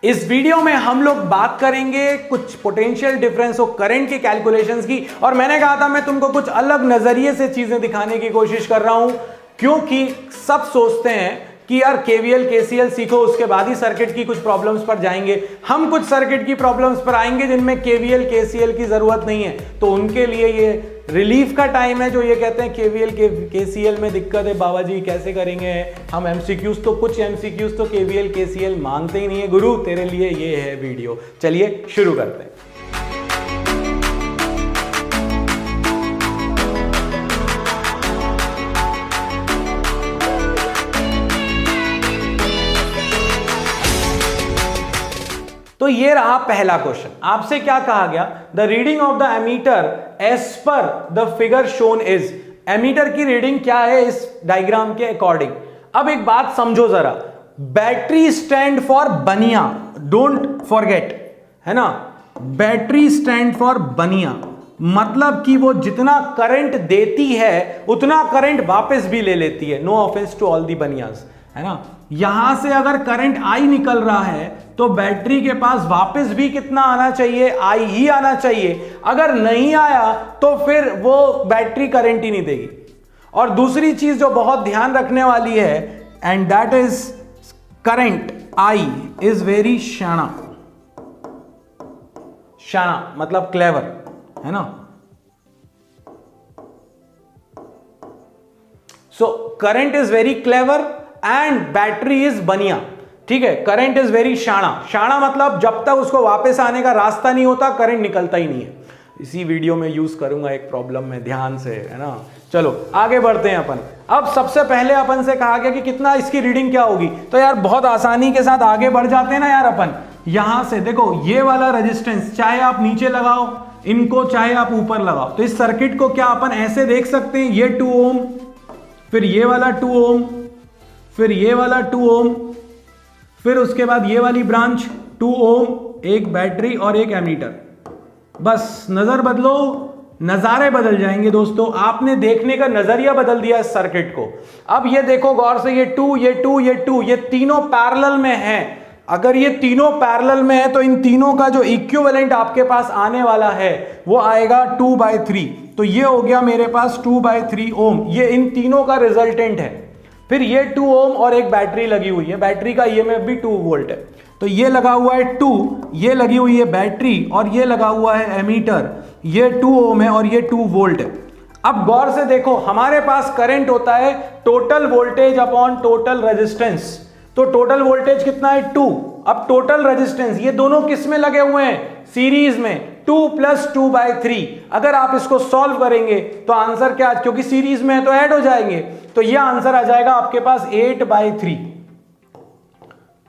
इस वीडियो में हम लोग बात करेंगे कुछ पोटेंशियल डिफरेंस ऑफ करंट के कैलकुलेशंस की। और मैंने कहा था मैं तुमको कुछ अलग नजरिए से चीजें दिखाने की कोशिश कर रहा हूं, क्योंकि सब सोचते हैं कि यार केवीएल केसीएल सीखो उसके बाद ही सर्किट की कुछ प्रॉब्लम्स पर जाएंगे। हम कुछ सर्किट की प्रॉब्लम्स पर आएंगे जिनमें केवीएल केसीएल की जरूरत नहीं है, तो उनके लिए ये रिलीफ का टाइम है जो ये कहते हैं केवीएल केसीएल में दिक्कत है बाबा जी कैसे करेंगे हम एमसीक्यूज। तो कुछ एमसीक्यूज तो केवीएल केसीएल मांगते ही नहीं है। गुरु तेरे लिए ये है वीडियो। चलिए शुरू करते हैं। तो ये रहा पहला क्वेश्चन। आपसे क्या कहा गया? The reading of the ammeter as per the figure shown is. Ammeter की रीडिंग क्या है इस डायग्राम के अकॉर्डिंग। अब एक बात समझो जरा, बैटरी स्टैंड फॉर बनिया, डोंट फॉरगेट, है ना। बैटरी स्टैंड फॉर बनिया मतलब कि वो जितना करंट देती है उतना करंट वापस भी ले लेती है। No offence to all the banias, है ना। यहां से अगर करंट आई निकल रहा है तो बैटरी के पास वापस भी कितना आना चाहिए? आई ही आना चाहिए। अगर नहीं आया तो फिर वो बैटरी करंट ही नहीं देगी। और दूसरी चीज जो बहुत ध्यान रखने वाली है, and that is current I is very शाना। शाना मतलब क्लेवर, है ना। So current is very clever and battery is बनिया। ठीक है, करंट इज वेरी शाना। शाना मतलब जब तक उसको वापस आने का रास्ता नहीं होता करंट निकलता ही नहीं है। इसी वीडियो में यूज करूंगा एक प्रॉब्लम में, ध्यान से, है ना। चलो आगे बढ़ते हैं अपन। अब सबसे पहले अपन से कहा गया कि कितना इसकी रीडिंग क्या होगी, तो यार बहुत आसानी के साथ आगे बढ़ जाते हैं ना यार अपन। यहां से देखो ये वाला रेजिस्टेंस चाहे आप नीचे लगाओ इनको, चाहे आप ऊपर लगाओ, तो इस सर्किट को क्या अपन ऐसे देख सकते हैं, ये 2 ओम, फिर ये वाला 2 ओम, फिर ये वाला 2 ओम, फिर उसके बाद ये वाली ब्रांच 2 ओम, एक बैटरी और एक एमीटर। बस नजर बदलो, नजारे बदल जाएंगे दोस्तों। आपने देखने का नजरिया बदल दिया इस सर्किट को। अब ये देखो गौर से, ये 2 ये 2 ये 2 ये तीनों पैरेलल में हैं। अगर ये तीनों पैरेलल में है तो इन तीनों का जो इक्विवेलेंट आपके पास आने वाला है वो आएगा 2/3। तो ये हो गया मेरे पास 2/3 ओम, ये इन तीनों का रिजल्टेंट है। फिर ये 2 ओम और एक बैटरी लगी हुई है, बैटरी का ईएमएफ भी 2 वोल्ट है। तो ये लगा हुआ है 2, ये लगी हुई है बैटरी और ये लगा हुआ है एमीटर, ये 2 ओम है और ये 2 वोल्ट है। अब गौर से देखो, हमारे पास करंट होता है total voltage upon total resistance. तो टोटल वोल्टेज कितना है? 2। अब टोटल रेजिस्टेंस, ये दोनों किस में लगे हुए हैं? सीरीज में। 2 + 2/3। अगर आप इसको सॉल्व करेंगे तो आंसर क्या, क्योंकि सीरीज में है तो ऐड हो जाएंगे, तो ये आंसर आ जाएगा आपके पास 8/3।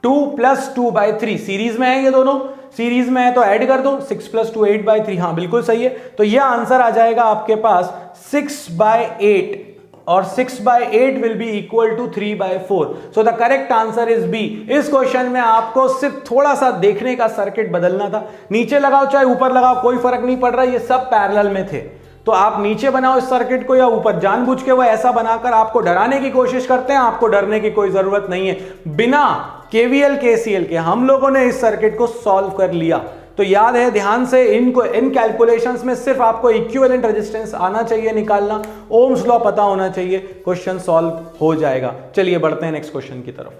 2 + 2/3, सीरीज में है ये दोनों, सीरीज में है तो ऐड कर दो, 6 + 2 8/3। हाँ बिल्कुल सही है। तो ये आंसर आ जाएगा आपके पास 6/8 और 6/8 will be equal to 3/4। So the correct answer is B. इस क्वेश्चन में आपको सिर्फ थोड़ा सा देखने का सर्किट बदलना था। नीचे लगाओ चाहे ऊपर लगाओ कोई फर्क नहीं पड़ रहा, ये सब पैरेलल में थे। तो आप नीचे बनाओ इस सर्किट को या ऊपर, जानबूझ के वो ऐसा बनाकर आपको डराने की कोशिश करते हैं। आपको डरने की कोई जरूरत नहीं है। बिना केवीएल केसीएल के हम लोगों ने इस सर्किट को सॉल्व कर लिया। तो याद है ध्यान से, इनको इन कैलकुलेशंस में सिर्फ आपको इक्विवेलेंट रेजिस्टेंस आना चाहिए निकालना, ओम्स लॉ पता होना चाहिए, क्वेश्चन सॉल्व हो जाएगा। चलिए बढ़ते हैं नेक्स्ट क्वेश्चन की तरफ।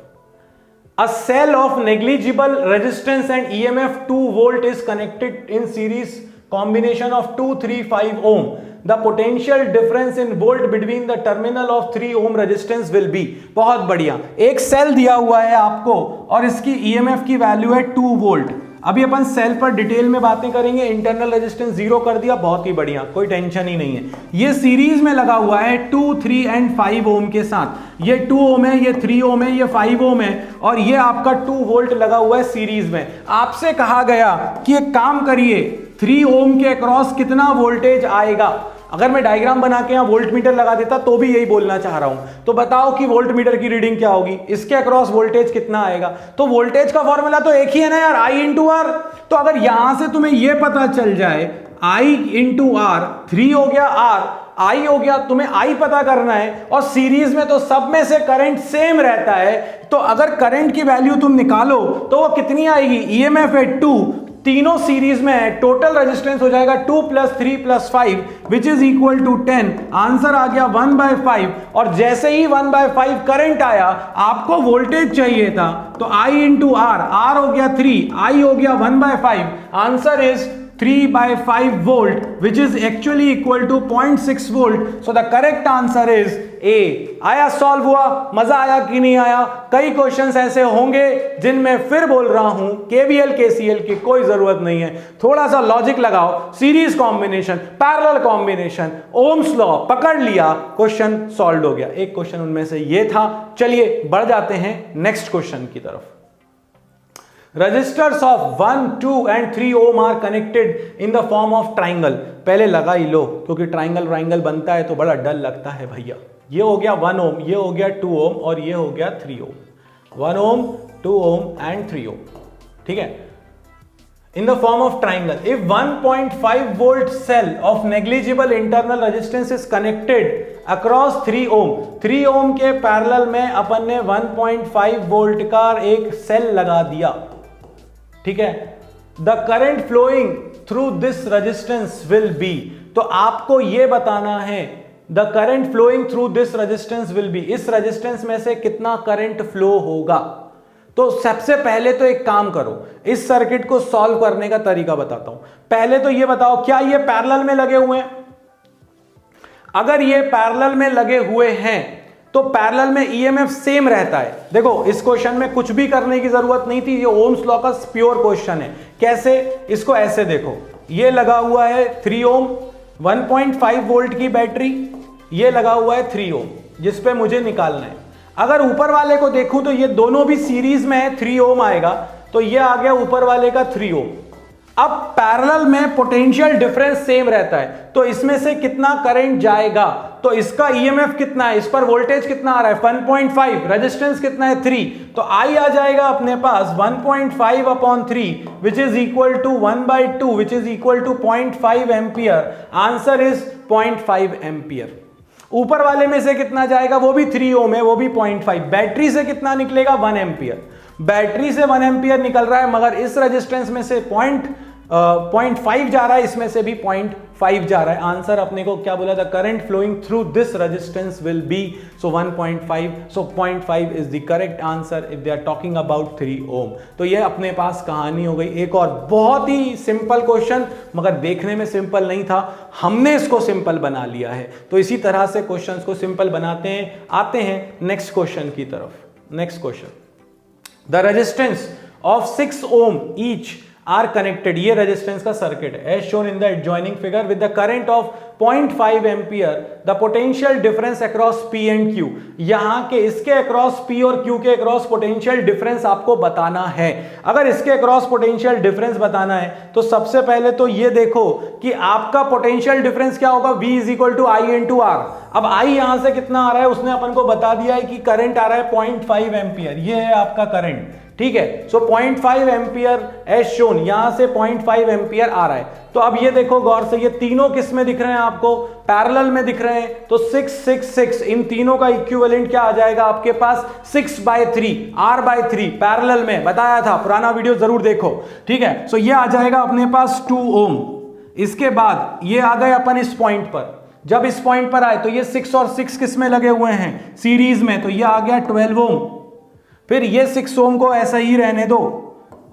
A cell of negligible resistance and EMF 2 volt is connected in series combination of 2, 3, 5 ohm. The potential difference in volt between the terminal of 3 ohm resistance will be। बहुत बढ़िया, एक सेल दिया हुआ है आपको और इसकी ईएमएफ की वैल्यू है 2 वोल्ट। अभी अपन सेल पर डिटेल में बातें करेंगे। इंटरनल रेजिस्टेंस 0 कर दिया, बहुत ही बढ़िया, कोई टेंशन ही नहीं है। ये सीरीज में लगा हुआ है 2, 3 एंड 5 ओम के साथ। ये 2 ओम है, ये 3 ओम है, ये 5 ओम है और ये आपका 2 वोल्ट लगा हुआ है सीरीज में। आपसे कहा गया कि एक काम करिए, 3 ओम के अक्रॉस कितना वोल्टेज आएगा। अगर मैं डायग्राम बना के यहां वोल्ट मीटर लगा देता तो भी यही बोलना चाह रहा हूं। तो बताओ कि वोल्ट मीटर की रीडिंग क्या होगी, इसके अक्रॉस वोल्टेज कितना आएगा। तो वोल्टेज का फॉर्मूला तो एक ही है ना यार, I × R। तो अगर यहां से तुम्हें यह पता चल जाए I × R, 3 हो गया R, आई हो गया, तुम्हें आई पता करना है और सीरीज में तो सब में से करंट सेम रहता है, तो अगर करंट की वैल्यू तुम निकालो तो वो कितनी आएगी, ईएमएफ है 2, तीनों सीरीज में है, टोटल रेजिस्टेंस हो जाएगा 2 + 3 + 5 which is equal to 10। Answer आ गया 1/5। और जैसे ही 1/5 करंट आया, आपको वोल्टेज चाहिए था, तो I × R, R हो गया 3, I हो गया 1/5, answer is 3/5 volt, which is actually equal to 0.6 volt. So the correct answer is A. आया, सॉल्व हुआ, मजा आया कि नहीं आया? कई क्वेश्चंस ऐसे होंगे जिनमें फिर बोल रहा हूं KVL KCL की कोई जरूरत नहीं है, थोड़ा सा लॉजिक लगाओ, series combination, parallel combination, Ohm's law पकड़ लिया, क्वेश्चन सॉल्व हो गया। एक क्वेश्चन उनमें से ये था। चलिए बढ़ जाते हैं नेक्स्ट क्वेश्चन की तरफ। Resistors of 1, 2 and 3 ohm are connected in the form of triangle। पहले लगा ही लो, क्योंकि ट्राइंगल बनता है तो बड़ा डर लगता है भैया। ये हो गया 1 ohm, ये हो गया 2 ohm और ये हो गया 3 ohm। 1 ohm, 2 ohm and 3 ohm, ठीक है, in the form of triangle। If 1.5 volt cell of negligible internal resistance is connected across 3 ohm, 3 ohm के पैरेलल में अपन ने 1.5 वोल्ट का एक सेल लगा दिया, ठीक है। The current flowing through this resistance will be, तो आपको यह बताना है the current flowing through this resistance will be, इस रेजिस्टेंस में से कितना करंट फ्लो होगा। तो सबसे पहले तो एक काम करो, इस सर्किट को सॉल्व करने का तरीका बताता हूं। पहले तो यह बताओ, क्या ये पैरेलल में लगे हुए हैं? अगर ये पैरेलल में लगे हुए हैं तो पैरेलल में ईएमएफ सेम रहता है। देखो, इस क्वेश्चन में कुछ भी करने की जरूरत नहीं थी, ये ओम्स लॉ का प्योर क्वेश्चन है। कैसे? इसको ऐसे देखो, ये लगा हुआ है 3 ओम, 1.5 वोल्ट की बैटरी, ये लगा हुआ है 3 ओम, जिस पे मुझे निकालना है। अगर ऊपर वाले को देखूं तो ये दोनों भी सीरीज में है, 3 ओम आएगा, तो ये आ गया ऊपर वाले का 3 ओम। अब पैरेलल में पोटेंशियल डिफरेंस सेम रहता है, तो इसमें से कितना करंट जाएगा, तो इसका ईएमएफ कितना है, इस पर वोल्टेज कितना आ रहा है 1.5, रेजिस्टेंस कितना है 3, तो आई आ जाएगा अपने पास 1.5/3 which is equal to 1/2 which is equal to 0.5 ampere. Answer is 0.5 ampere. ऊपर वाले में से कितना जाएगा, वो भी 3 ओम है, वो भी 0.5। बैटरी से कितना निकलेगा 1 एम्पियर। बैटरी से 1 एम्पियर निकल रहा है, मगर इस रेजिस्टेंस में से 0.5 जा रहा है, इसमें से भी 0.5 जा रहा है। आंसर अपने को क्या बोला था, current flowing through this resistance will be, so 1.5, so 0.5 is the correct answer if they are talking about 3 ohm. तो ये अपने पास कहानी हो गई। एक और बहुत ही सिंपल क्वेश्चन, मगर देखने में सिंपल नहीं था, हमने इसको सिंपल बना लिया है। तो इसी तरह से क्वेश्चंस को सिंपल बनाते हैं। आते हैं नेक्स्ट क्वेश्चन की तरफ। Next question, the resistance of 6 ohm each are connected, ये रेजिस्टेंस का सर्किट है, as shown in the adjoining figure, with the current of 0.5 ampere, the potential difference across P and Q। यहां के इसके across P और Q के across potential difference आपको बताना है। अगर इसके अक्रॉस पोटेंशियल डिफरेंस बताना है तो सबसे पहले तो ये देखो कि आपका पोटेंशियल डिफरेंस क्या होगा, V is equal to I × R। अब I यहां से कितना आ रहा है, उसने अपन को बता दिया है कि करंट आ रहा है 0.5 एम्पियर, ये है आपका करंट, ठीक है। सो 0.5 एम्पियर एज शोन, यहां से 0.5 एम्पियर आ रहा है। तो अब ये देखो गौर से, ये तीनों किस में दिख रहे हैं आपको, पैरेलल में दिख रहे हैं, तो 6, 6, 6, इन तीनों का इक्विवेलेंट क्या आ जाएगा आपके पास 6/3, R/3, पैरेलल में बताया था, पुराना वीडियो जरूर देखो, ठीक है। सो ये आ जाएगा अपने पास 2 ओम। इसके बाद ये आ गए अपन इस पॉइंट पर, जब इस पॉइंट पर आए तो ये 6 और 6 किस में लगे हुए हैं, सीरीज में, तो ये आ गया 12 ओम। फिर ये 6 ओम को ऐसा ही रहने दो,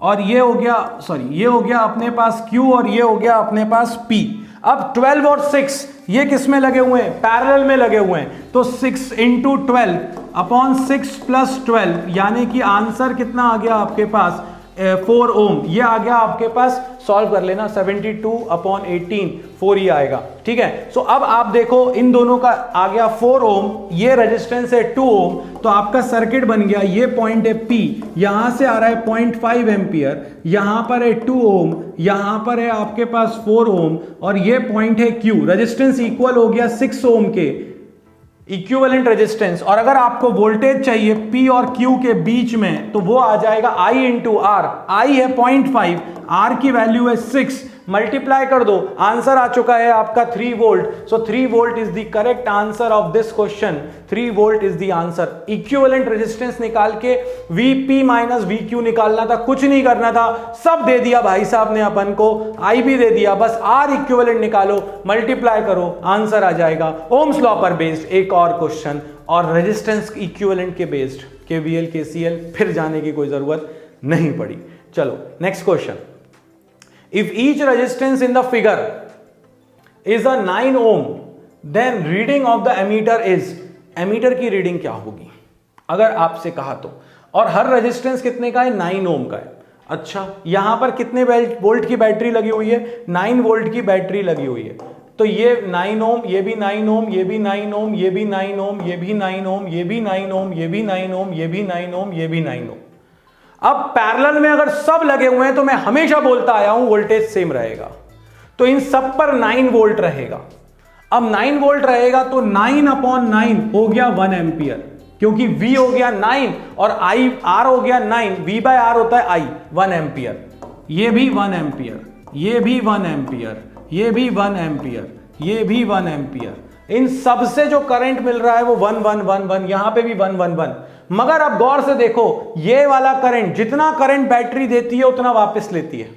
और ये हो गया, सॉरी, ये हो गया अपने पास Q और ये हो गया अपने पास P। अब 12 और 6 ये किस में लगे हुए हैं, पैरेलल में लगे हुए हैं, तो 6 × 12/6 + 12, यानी कि आंसर कितना आ गया आपके पास 4 ओम। ये आ गया आपके पास, सॉल्व कर लेना, 72/18, 4 ही आएगा, ठीक है। सो अब आप देखो, इन दोनों का आ गया 4 ओम, ये रेजिस्टेंस है 2 ओम, तो आपका सर्किट बन गया, ये पॉइंट है P, यहां से आ रहा है 0.5 एम्पियर, यहां पर है 2 ओम, यहां पर है आपके पास 4 ओम, और ये पॉइंट है Q। रेजिस्टेंस इक्वल हो गया 6 ओम के इक्विवेलेंट रेजिस्टेंस। और अगर आपको वोल्टेज चाहिए P और Q के बीच में, तो वो आ जाएगा I × R। I है 0.5, R की वैल्यू है 6, मल्टीप्लाई कर दो, आंसर आ चुका है आपका 3 volt. So 3 volt is the correct answer of this question. 3 volt is the answer. Equivalent resistance निकाल के Vp माइनस Vq निकालना था, कुछ नहीं करना था, सब दे दिया भाई साहब ने अपन को, I भी दे दिया, बस R इक्विवेलेंट निकालो, मल्टीप्लाई करो, आंसर आ जाएगा। ओम्स लॉ पर बेस्ड एक और क्वेश्चन और रेजिस्टेंस इक्विवेलेंट के बेस्ड, KVL KCL फिर जाने की कोई जरूरत नहीं पड़ी। चलो next question. If each resistance in the figure is a 9 ohm then reading of the ammeter is, ammeter की रीडिंग क्या होगी अगर आपसे कहा तो। और हर रेजिस्टेंस कितने का है, 9 ओम का है। अच्छा यहां पर कितने वोल्ट की बैटरी लगी हुई है, 9 वोल्ट की बैटरी लगी हुई है। तो ये 9 ओम, ये भी 9 ओम, ये भी 9 ओम, ये भी 9 ओम, ये भी 9 ओम, ये भी 9 ओम, ये भी 9 ओम, ये भी 9 ओम, ये भी 9 ओम। अब पैरेलल में अगर सब लगे हुए हैं तो मैं हमेशा बोलता आया हूं वोल्टेज सेम रहेगा, तो इन सब पर 9 वोल्ट रहेगा। अब 9 वोल्ट रहेगा तो 9/9 हो गया 1 एम्पियर, क्योंकि V हो गया 9 और I R हो गया 9, V/R होता है I, 1 एम्पियर। ये भी 1 एम्पियर, ये भी 1 एम्पियर, ये भी 1 एम्पियर, ये भी 1 एम्पियर। इन सब से जो करंट मिल रहा है वो 1 1 1 1, यहां पे भी 1 1 1। मगर अब गौर से देखो, ये वाला करंट, जितना करंट बैटरी देती है उतना वापस लेती है,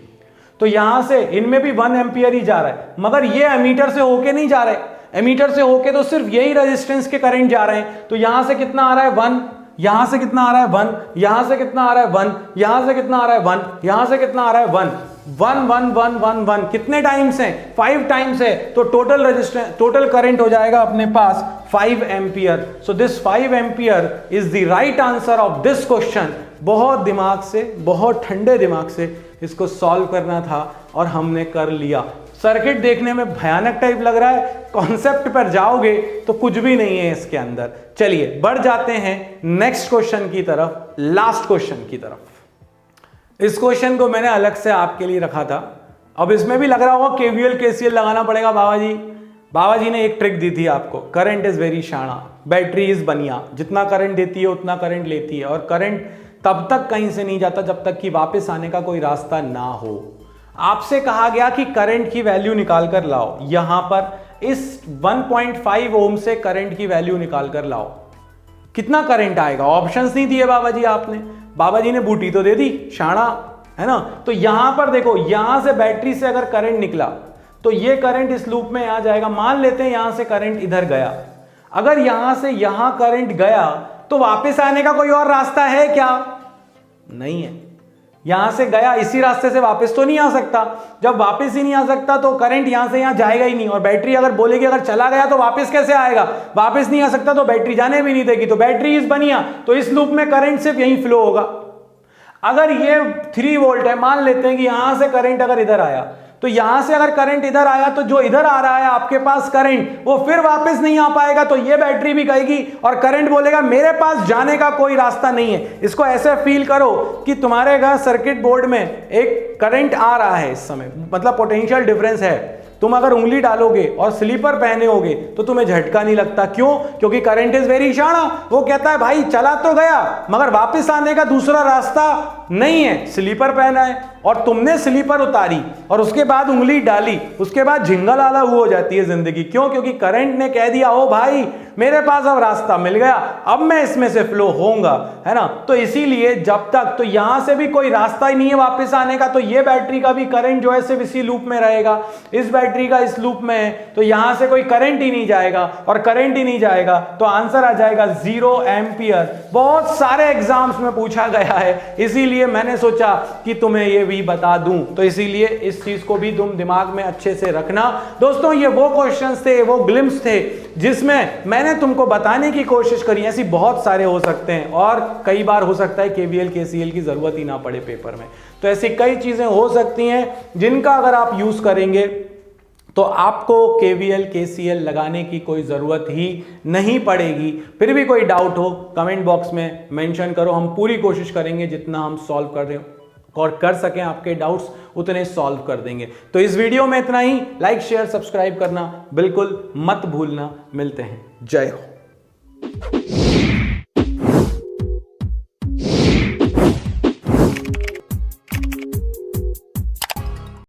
तो यहां से इनमें भी 1 एम्पियर ही जा रहा है। मगर ये एमीटर से होके नहीं जा रहे, एमीटर से होके तो सिर्फ यही रेजिस्टेंस के करंट जा रहे हैं। तो यहां से कितना आ रहा है 1, यहां से कितना आ रहा है 1, यहां से कितना आ रहा है 1, यहां से कितना आ रहा है 1, यहां से कितना आ रहा है 1 1 1 1 1 1। कितने टाइम्स है, 5 टाइम्स है, तो टोटल रेजिस्टेंस, टोटल करंट हो जाएगा अपने पास 5 ampere. So this 5 ampere is the right answer of this question. बहुत दिमाग से, बहुत ठंडे दिमाग से इसको सॉल्व करना था और हमने कर लिया। सर्किट देखने में भयानक टाइप लग रहा है, कॉन्सेप्ट पर जाओगे तो कुछ भी नहीं है इसके अंदर। चलिए बढ़ जाते हैं नेक्स्ट क्वेश्चन की तरफ, लास्ट क्वेश्चन की तरफ। इस क्वेश्चन को मैंने अलग से आपके लिए रखा था। अब इसमें भी लग रहा होगा KVL KCL लगाना पड़ेगा बाबा जी। बाबा जी ने एक ट्रिक दी थी आपको, करंट इज वेरी शाणा, बैटरी इज बनिया, जितना करंट देती है उतना करंट लेती है, और करंट तब तक कहीं से नहीं जाता जब तक कि वापस आने का कोई रास्ता ना हो। आपसे कहा गया कि करंट की वैल्यू निकाल कर लाओ, यहां पर इस 1.5 ओम से करंट की वैल्यू निकाल कर लाओ, कितना करंट आएगा। ऑप्शंस नहीं दिए बाबा जी आपने, बाबा जी ने बूटी तो दे दी, शाणा है ना। तो यहां पर देखो, यहां से बैटरी से अगर करंट निकला तो ये करंट इस लूप में आ जाएगा। मान लेते हैं यहां से करंट इधर गया, अगर यहां से यहां करंट गया तो वापस आने का कोई और रास्ता है क्या, नहीं है। यहां से गया, इसी रास्ते से वापस तो नहीं आ सकता। जब वापस ही नहीं आ सकता तो करंट यहां से यहां जाएगा ही नहीं, और बैटरी अगर बोलेगी अगर चला गया तो वापस कैसे आएगा, वापस नहीं आ सकता तो बैटरी जाने भी नहीं देगी, तो बैटरी इज बनिया। तो इस लूप में करंट सिर्फ यहीं फ्लो होगा। अगर ये 3 वोल्ट है, मान लेते हैं कि यहां से करंट अगर इधर आया, तो यहां से अगर करंट इधर आया तो जो इधर आ रहा है आपके पास करंट, वो फिर वापस नहीं आ पाएगा, तो ये बैटरी भी कहेगी और करंट बोलेगा मेरे पास जाने का कोई रास्ता नहीं है। इसको ऐसे फील करो कि तुम्हारे घर सर्किट बोर्ड में एक करंट आ रहा है इस समय, मतलब पोटेंशियल डिफरेंस है। तुम अगर उंगली डालोगे और स्लीपर पहने होगे तो तुम्हें झटका नहीं लगता, क्यों? क्योंकि करंट इज वेरी शाणा। वो कहता है भाई चला तो गया मगर वापस आने का दूसरा रास्ता नहीं है। स्लीपर पहना है और तुमने स्लीपर उतारी और उसके बाद उंगली डाली, उसके बाद झिंगल आला वो हो जाती है जिंदगी। क्यों? क्योंकि करंट ने कह दिया ओ भाई मेरे पास अब रास्ता मिल गया, अब मैं इसमें से फ्लो होऊंगा, है ना। तो इसीलिए जब तक तो यहां से भी कोई रास्ता ही नहीं है वापस आने का, तो ये बैटरी का भी करंट जो है सिर्फ इसी लूप में रहेगा, इस बैटरी का इस लूप में है, तो यहां से कोई करंट ही नहीं जाएगा, और करंट ही नहीं जाएगा तो आंसर आ जाएगा 0 एम्पियर। बहुत सारे एग्जाम्स में पूछा गया है, इसीलिए मैंने सोचा कि तुम्हें ये भी बता दूं, तो इसीलिए इस चीज को भी तुम दिमाग में अच्छे से रखना। दोस्तों ये वो क्वेश्चंस थे, वो ग्लिम्स थे जिसमें मैंने तुमको बताने की कोशिश करी। ऐसी बहुत सारे हो सकते हैं और कई बार हो सकता है KVL KCL की जरूरत ही ना पड़े पेपर में। तो ऐसी कई चीजें हो सकती हैं जिनका अगर आप यूज करेंगे तो आपको KVL KCL लगाने की कोई ज़रूरत ही नहीं पड़ेगी। फिर भी कोई डाउट हो कमेंट बॉक्स में मेंशन करो, हम पूरी कोशिश करेंगे जितना हम सॉल्व कर रहे हो और कर सकें आपके डाउट्स उतने सॉल्व कर देंगे। तो इस वीडियो में इतना ही। लाइक शेयर सब्सक्राइब करना बिल्कुल मत भूलना। मिलते हैं, जय हो।